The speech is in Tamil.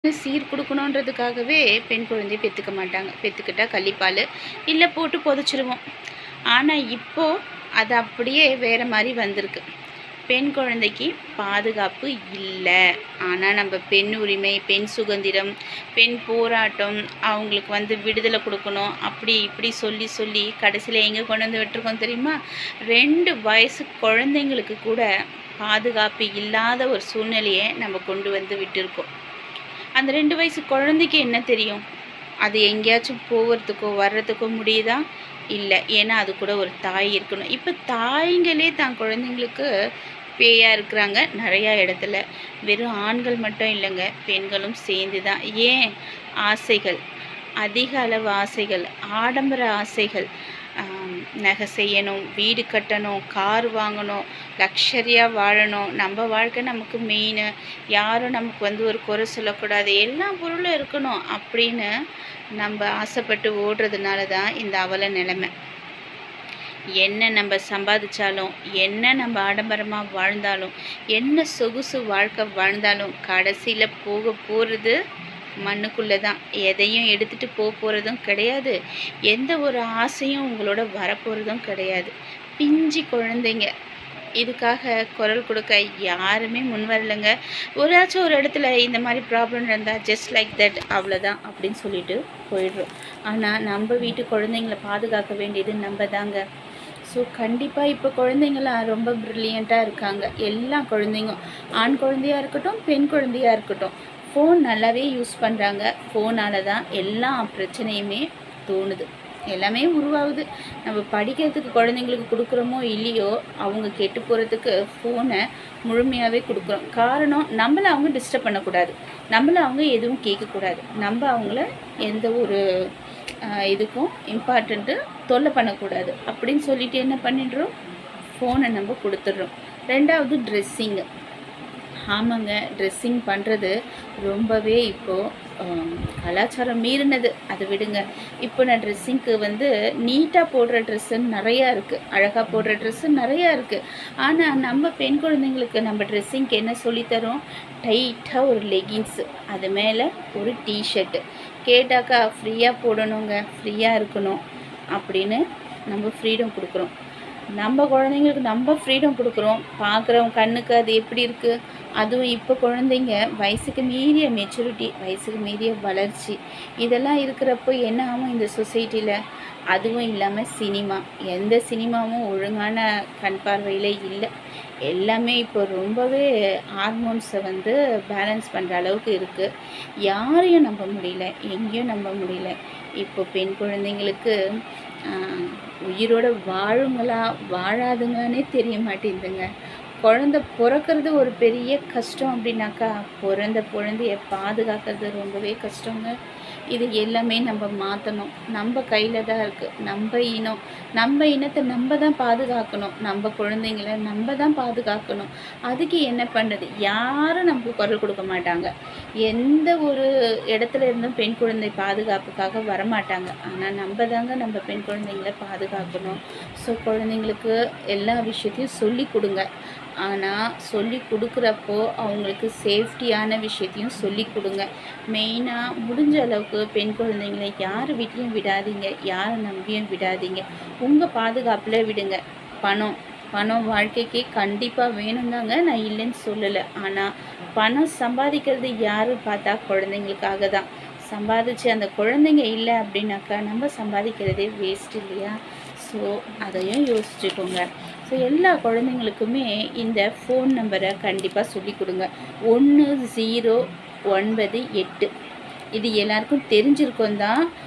சீர் குடுக்கணுன்றதுக்காகவே பெண் குழந்தைய பெத்துக்க மாட்டாங்க. பெத்துக்கிட்டா கள்ளிப்பால் இல்ல போட்டு புதைச்சிருவோம். ஆனா, இப்போ அது அப்படியே வேற மாரி வந்திருக்கு. பெண் குழந்தைக்கு பாதுகாப்பு இல்ல. ஆனா, நம்ம பெண் உரிமை, பெண் சுதந்திரம், பெண் போராட்டம், அவங்களுக்கு விடுதலை குடுக்கணும். அப்படி இப்படி சொல்லி சொல்லி கடைசியில எங்க கொண்டு வந்து விட்டுருக்கோம் தெரியுமா? 2 வயசு குழந்தைங்களுக்கு கூட பாதுகாப்பு இல்லாத ஒரு சூழ்நிலைய நம்ம கொண்டு வந்து விட்டுருக்கோம். அந்த 2 வயசு குழந்தைக்கு என்ன தெரியும்? அது எங்கேயாச்சும் போவறதுக்கோ, வர்றதுக்கோ முடியுதா? இல்ல. ஏன்னா, அது கூட ஒரு தாய் இருக்கணும். இப்ப தாய்ங்களே தான் குழந்தைங்களுக்கு பேயா இருக்கிறாங்க நெறையா இடத்துல. வெறும் ஆண்கள் மட்டும் இல்லங்க, பெண்களும் சேர்ந்து தான். ஏன்? ஆசைகள். அதிக அளவு ஆசைகள், ஆடம்பர ஆசைகள். நகை செய்யணும், வீடு கட்டணும், கார் வாங்கணும், லக்ஸரியாக வாழணும், நம்ம வாழ்க்கை நமக்கு மெயினு, யாரும் நமக்கு ஒரு குறை சொல்லக்கூடாது, எல்லா பொருளும் இருக்கணும் அப்படின்னு நம்ம ஆசைப்பட்டு ஓடுறதுனால தான் இந்த அவல நிலைமை. என்ன நம்ம சம்பாதிச்சாலும், என்ன நம்ம ஆடம்பரமாக வாழ்ந்தாலும், என்ன சொகுசு வாழ்க்கை வாழ்ந்தாலும் கடைசியில் போக போகிறது மண்ணுக்குள்ளே தான். எதையும் எடுத்துகிட்டு போகிறதும் கிடையாது. எந்த ஒரு ஆசையும் உங்களோட வரப்போகிறதும் கிடையாது. பிஞ்சு குழந்தைங்க இதுக்காக குரல் கொடுக்க யாருமே முன் வரலைங்க. ஒராச்சும் ஒரு இடத்துல இந்த மாதிரி ப்ராப்ளம் இருந்தால் ஜஸ்ட் லைக் தட் அவ்வளோதான் அப்படின்னு சொல்லிட்டு போயிடுறோம். ஆனால் நம்ம வீட்டு குழந்தைங்கள பாதுகாக்க வேண்டியது நம்ம தாங்க. ஸோ கண்டிப்பாக இப்போ குழந்தைங்களாம் ரொம்ப ப்ரில்லியண்ட்டாக இருக்காங்க. எல்லா குழந்தைங்களும் ஆண் குழந்தையாக இருக்கட்டும், பெண் குழந்தையாக இருக்கட்டும், ஃபோன் நல்லாவே யூஸ் பண்ணுறாங்க. ஃபோனால் தான் எல்லா பிரச்சனையுமே தோணுது, எல்லாமே உருவாகுது. நம்ம படிக்கிறதுக்கு குழந்தைங்களுக்கு கொடுக்குறோமோ இல்லையோ, அவங்க கெட்டு போகிறதுக்கு ஃபோனை முழுமையாகவே கொடுக்குறோம். காரணம், நம்மளை அவங்க டிஸ்டர்ப் பண்ணக்கூடாது, நம்மளை அவங்க எதுவும் கேட்கக்கூடாது, நம்ம அவங்கள எந்த ஒரு இதுக்கும் இம்பார்ட்டண்ட்டு தொல்லை பண்ணக்கூடாது அப்படின்னு சொல்லிட்டு என்ன பண்ணிடுறோம், ஃபோனை நம்ம கொடுத்துட்றோம். 2வது ட்ரெஸ்ஸிங்கு. ஆமாங்க, ட்ரெஸ்ஸிங் பண்ணுறது ரொம்பவே இப்போது கலாச்சாரம் மீறினது. அதை விடுங்க. இப்போ நான் ட்ரெஸ்ஸிங்க்கு நீட்டாக போடுற ட்ரெஸ்ஸுன்னு நிறையா இருக்குது, அழகாக போடுற ட்ரெஸ்ஸு நிறையா இருக்குது. ஆனால் நம்ம பெண் குழந்தைங்களுக்கு நம்ம ட்ரெஸ்ஸிங்க்கு என்ன சொல்லித்தரோம்? டைட்டாக ஒரு லெகின்ஸு, அது மேலே ஒரு டிஷர்ட்டு, கேட்டாக்கா ஃப்ரீயாக போடணுங்க, ஃப்ரீயாக இருக்கணும் அப்படின்னு நம்ம ஃப்ரீடம் கொடுக்குறோம். நம்ம குழந்தைங்களுக்கு நம்ம ஃப்ரீடம் கொடுக்குறோம். பார்க்குறவங்க கண்ணுக்கு அது எப்படி இருக்குது? அதுவும் இப்போ குழந்தைங்க வயசுக்கு மீறிய மெச்சூரிட்டி, வயசுக்கு மீறிய வளர்ச்சி, இதெல்லாம் இருக்கிறப்போ என்ன ஆகும் இந்த சொசைட்டியில்? அதுவும் இல்லாமல் சினிமா, எந்த சினிமாவும் ஒழுங்கான கண் பார்வையில் இல்லை. எல்லாமே இப்போ ரொம்பவே ஹார்மோன்ஸை பேலன்ஸ் பண்ணுற அளவுக்கு இருக்குது. யாரையும் நம்ப முடியல, எங்கேயும் நம்ப முடியல. இப்போ பெண் குழந்தைங்களுக்கு உயிரோட வாழுங்களா வாழாதுங்கன்னே தெரிய மாட்டேங்குதுங்க. குழந்த பிறக்கிறது ஒரு பெரிய கஷ்டம் அப்படின்னாக்கா, பிறந்த குழந்தைய பாதுகாக்கிறது ரொம்பவே கஷ்டங்க. இது எல்லாமே நம்ம மாற்றணும். நம்ம கையில் தான் இருக்குது. நம்ம இனத்தை நம்ம தான் பாதுகாக்கணும். நம்ம குழந்தைங்கள நம்ம தான் பாதுகாக்கணும். அதுக்கு என்ன பண்ணுறது? யாரும் நமக்கு குரல் கொடுக்க மாட்டாங்க. எந்த ஒரு இடத்துல இருந்தும் பெண் குழந்தை பாதுகாப்புக்காக வரமாட்டாங்க. ஆனால் நம்ம தாங்க நம்ம பெண் குழந்தைங்கள பாதுகாக்கணும். ஸோ குழந்தைங்களுக்கு எல்லா விஷயத்தையும் சொல்லி கொடுங்க. ஆனால் சொல்லி கொடுக்குறப்போ அவங்களுக்கு சேஃப்டியான விஷயத்தையும் சொல்லி கொடுங்க. மெயினாக முடிஞ்ச அளவுக்கு பெண் குழந்தைங்களை யார் வீட்லேயும் விடாதீங்க, யாரை நம்பியும் விடாதீங்க. உங்கள் பாதுகாப்பில் விடுங்க. பணம் வாழ்க்கைக்கு கண்டிப்பாக வேணும் தாங்க, நான் இல்லைன்னு சொல்லலை. ஆனால் பணம் சம்பாதிக்கிறது யார் பார்த்தா குழந்தைங்களுக்காக தான். சம்பாதிச்சு அந்த குழந்தைங்க இல்லை அப்படின்னாக்கா நம்ம சம்பாதிக்கிறதே வேஸ்ட் இல்லையா? ஸோ அதையும் யோசிச்சுக்கோங்க. ஸோ எல்லா குழந்தைங்களுக்குமே இந்த ஃபோன் நம்பரை கண்டிப்பாக சொல்லி கொடுங்க. 1098. இது எல்லாருக்கும் தெரிஞ்சிருக்கும் தான்.